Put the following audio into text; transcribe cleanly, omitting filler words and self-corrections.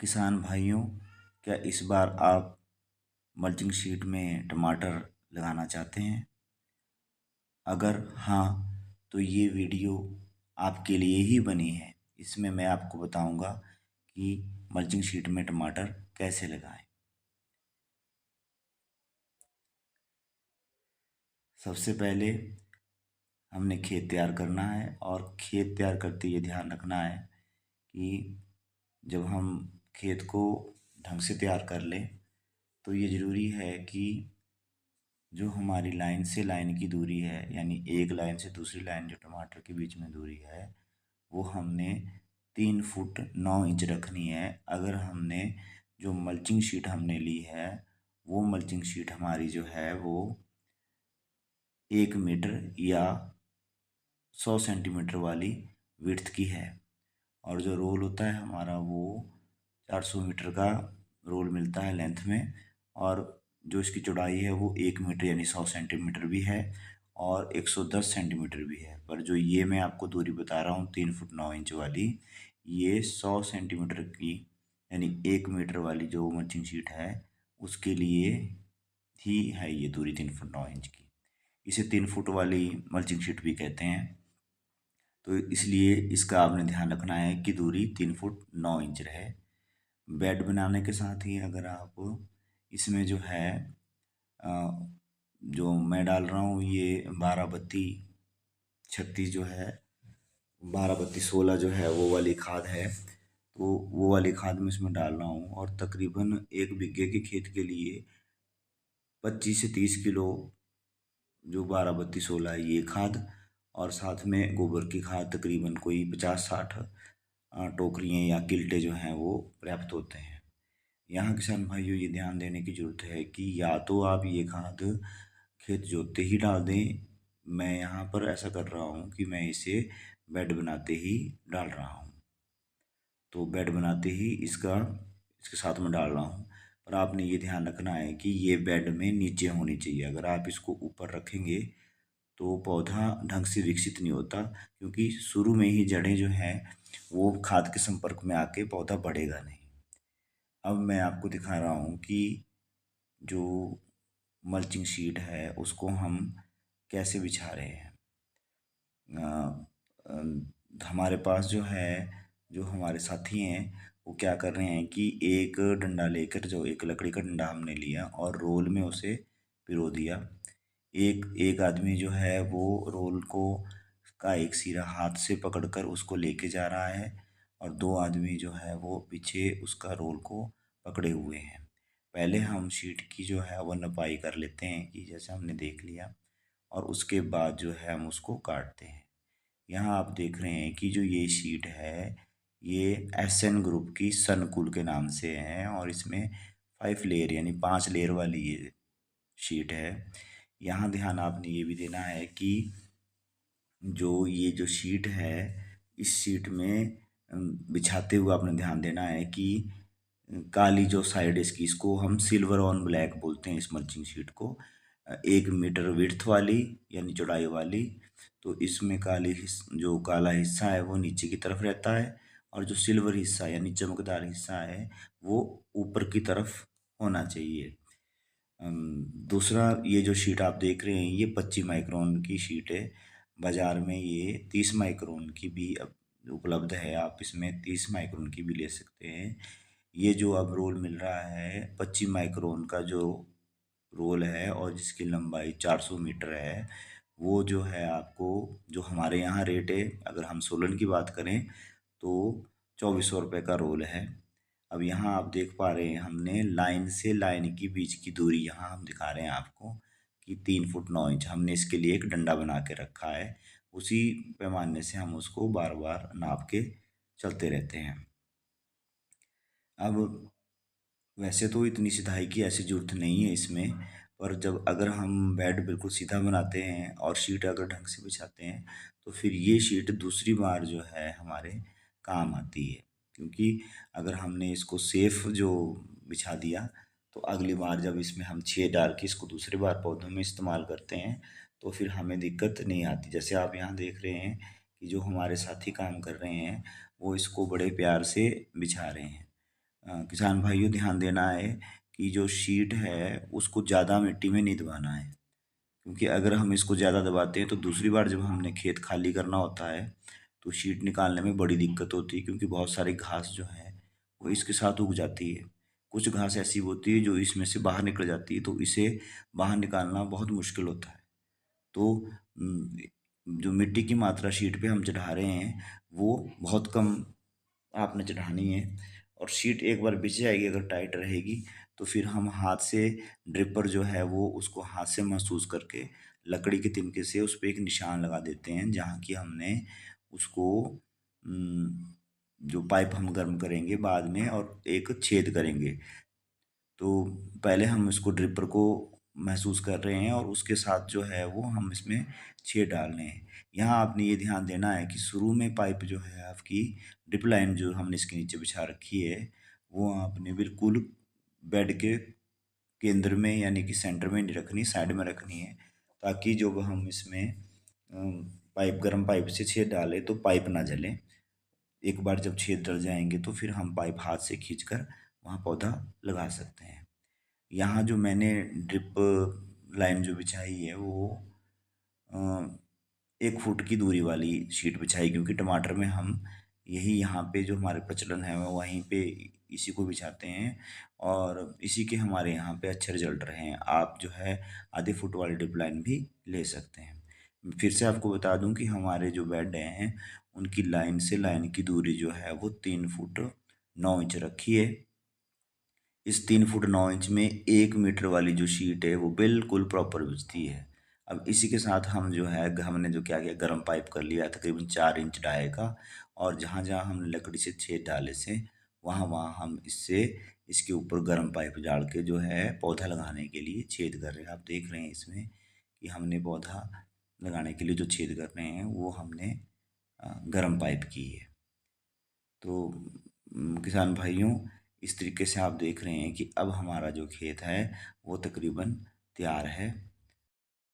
किसान भाइयों, क्या इस बार आप मल्चिंग शीट में टमाटर लगाना चाहते हैं? अगर हाँ, तो ये वीडियो आपके लिए ही बनी है। इसमें मैं आपको बताऊंगा कि मल्चिंग शीट में टमाटर कैसे लगाएं। सबसे पहले हमने खेत तैयार करना है और खेत तैयार करते ये ध्यान रखना है कि जब हम खेत को ढंग से तैयार कर लें तो ये ज़रूरी है कि जो हमारी लाइन से लाइन की दूरी है, यानी एक लाइन से दूसरी लाइन जो टमाटर के बीच में दूरी है, वो हमने 3 फुट 9 इंच रखनी है। अगर हमने जो मल्चिंग शीट हमने ली है, वो मल्चिंग शीट हमारी जो है वो 1 मीटर या 100 सेंटीमीटर वाली विड्थ की है। और जो रोल होता है हमारा वो 400 मीटर का रोल मिलता है लेंथ में। और जो इसकी चौड़ाई है वो 1 मीटर यानी 100 सेंटीमीटर भी है और 110 सेंटीमीटर भी है। पर जो ये मैं आपको दूरी बता रहा हूँ 3 फुट 9 इंच वाली, ये 100 सेंटीमीटर की यानी 1 मीटर वाली जो मल्चिंग शीट है उसके लिए ही है ये दूरी 3 फुट 9 इंच की। इसे 3 फुट वाली मल्चिंग शीट भी कहते हैं। तो इसलिए इसका आपने ध्यान रखना है कि दूरी 3 फुट 9 इंच रहे। बेड बनाने के साथ ही अगर आप इसमें जो है अ, जो मैं डाल रहा हूँ ये 12 32 36 जो है, 12 32 16 जो है वो वाली खाद है। तो वो वाली खाद मैं इसमें डाल रहा हूँ और तकरीबन 1 बीघे के खेत के लिए 25 से 30 किलो जो 12 32 16 है ये खाद, और साथ में गोबर की खाद तकरीबन कोई 50 60 टोकरियाँ या किल्टे जो हैं वो पर्याप्त होते हैं। यहाँ किसान भाइयों ये ध्यान देने की ज़रूरत है कि या तो आप ये खाद खेत जोतते ही डाल दें। मैं यहाँ पर ऐसा कर रहा हूँ कि मैं इसे बेड बनाते ही डाल रहा हूँ। तो बेड बनाते ही इसके साथ में डाल रहा हूँ। पर आपने ये ध्यान रखना है कि ये बेड में नीचे होनी चाहिए। अगर आप इसको ऊपर रखेंगे तो पौधा ढंग से विकसित नहीं होता, क्योंकि शुरू में ही जड़ें जो हैं वो खाद के संपर्क में आके पौधा बढ़ेगा नहीं। अब मैं आपको दिखा रहा हूँ कि जो मल्चिंग शीट है उसको हम कैसे बिछा रहे हैं। हमारे पास जो है, जो हमारे साथी हैं वो क्या कर रहे हैं कि एक डंडा लेकर, जो एक लकड़ी का डंडा हमने लिया और रोल में उसे पिरो दिया। एक एक आदमी जो है वो रोल को का एक सिरा हाथ से पकड़कर उसको लेके जा रहा है और 2 आदमी जो है वो पीछे उसका रोल को पकड़े हुए हैं। पहले हम शीट की जो है वो नपाई कर लेते हैं कि जैसे हमने देख लिया, और उसके बाद जो है हम उसको काटते हैं। यहाँ आप देख रहे हैं कि जो ये शीट है ये एसएन ग्रुप की सनकुल के नाम से है और इसमें 5 लेयर यानी 5 लेयर वाली ये शीट है। यहाँ ध्यान आपने ये भी देना है कि जो शीट है, इस शीट में बिछाते हुए आपने ध्यान देना है कि काली जो साइड है इसकी, इसको हम सिल्वर ऑन ब्लैक बोलते हैं इस मल्चिंग शीट को। 1 मीटर विड्थ वाली यानी चौड़ाई वाली, तो इसमें जो काला हिस्सा है वो नीचे की तरफ रहता है और जो सिल्वर हिस्सा यानी चमकदार हिस्सा है वो ऊपर की तरफ होना चाहिए। दूसरा, ये जो शीट आप देख रहे हैं ये 25 माइक्रोन की शीट है। बाज़ार में ये 30 माइक्रोन की भी अब उपलब्ध है, आप इसमें 30 माइक्रोन की भी ले सकते हैं। ये जो अब रोल मिल रहा है 25 माइक्रोन का जो रोल है और जिसकी लंबाई 400 मीटर है, वो जो है आपको, जो हमारे यहाँ रेट है अगर हम सोलन की बात करें तो 2400 रुपये का रोल है। अब यहाँ आप देख पा रहे हैं हमने लाइन से लाइन की बीच की दूरी यहाँ हम दिखा रहे हैं आपको कि 3 फुट 9 इंच हमने इसके लिए एक डंडा बना के रखा है। उसी पैमाने से हम उसको बार बार नाप के चलते रहते हैं। अब वैसे तो इतनी सिधाई की ऐसी ज़रूरत नहीं है इसमें, पर जब अगर हम बेड बिल्कुल सीधा बनाते हैं और शीट अगर ढंग से बिछाते हैं तो फिर ये शीट दूसरी बार जो है हमारे काम आती है। क्योंकि अगर हमने इसको सेफ जो बिछा दिया तो अगली बार जब इसमें हम छेद डाल के इसको दूसरी बार पौधों में इस्तेमाल करते हैं तो फिर हमें दिक्कत नहीं आती। जैसे आप यहाँ देख रहे हैं कि जो हमारे साथी काम कर रहे हैं वो इसको बड़े प्यार से बिछा रहे हैं। किसान भाइयों ध्यान देना है कि जो शीट है उसको ज़्यादा मिट्टी में नहीं दबाना है, क्योंकि अगर हम इसको ज़्यादा दबाते हैं तो दूसरी बार जब हमने खेत खाली करना होता है तो शीट निकालने में बड़ी दिक्कत होती है, क्योंकि बहुत सारी घास जो है वो इसके साथ उग जाती है। कुछ घास ऐसी होती है जो इसमें से बाहर निकल जाती है, तो इसे बाहर निकालना बहुत मुश्किल होता है। तो जो मिट्टी की मात्रा शीट पे हम चढ़ा रहे हैं वो बहुत कम आपने चढ़ानी है। और शीट एक बार बिछ जाएगी अगर टाइट रहेगी तो फिर हम हाथ से ड्रिपर जो है वो उसको हाथ से महसूस करके लकड़ी के तिनके से उस पे एक निशान लगा देते हैं, जहाँ की हमने उसको जो पाइप हम गर्म करेंगे बाद में और एक छेद करेंगे। तो पहले हम इसको ड्रिपर को महसूस कर रहे हैं और उसके साथ जो है वो हम इसमें छेद डाल रहे हैं। यहाँ आपने ये ध्यान देना है कि शुरू में पाइप जो है आपकी ड्रिप लाइन जो हमने इसके नीचे बिछा रखी है वो आपने बिल्कुल बेड के केंद्र में यानी कि सेंटर में नहीं रखनी, साइड में रखनी है, ताकि जब हम इसमें पाइप गर्म पाइप से छेद डालें तो पाइप ना जले। एक बार जब छेद डल जाएंगे तो फिर हम पाइप हाथ से खींचकर वहाँ पौधा लगा सकते हैं। यहाँ जो मैंने ड्रिप लाइन जो बिछाई है वो अ, 1 फुट की दूरी वाली शीट बिछाई, क्योंकि टमाटर में हम यही यहाँ पे जो हमारे प्रचलन है वो वहीं पे इसी को बिछाते हैं और इसी के हमारे यहाँ पे अच्छे रिजल्ट रहे हैं। आप जो है आधे फुट वाली ड्रिप लाइन भी ले सकते हैं। फिर से आपको बता दूं कि हमारे जो बेड हैं उनकी लाइन से लाइन की दूरी जो है वो 3 फुट 9 इंच रखी है। इस 3 फुट 9 इंच में 1 मीटर वाली जो शीट है वो बिल्कुल प्रॉपर बिछती है। अब इसी के साथ हम जो है हमने जो क्या किया, गर्म पाइप कर लिया तकरीबन 4 इंच डाई का, और जहाँ जहाँ हमने लकड़ी से छेद डाले से वहाँ वहाँ हम इससे इसके ऊपर गर्म पाइप डाल के जो है पौधा लगाने के लिए छेद कर रहे हैं। आप देख रहे हैं इसमें कि हमने पौधा लगाने के लिए जो छेद कर रहे हैं वो हमने गर्म पाइप की है। तो किसान भाइयों, इस तरीके से आप देख रहे हैं कि अब हमारा जो खेत है वो तकरीबन तैयार है।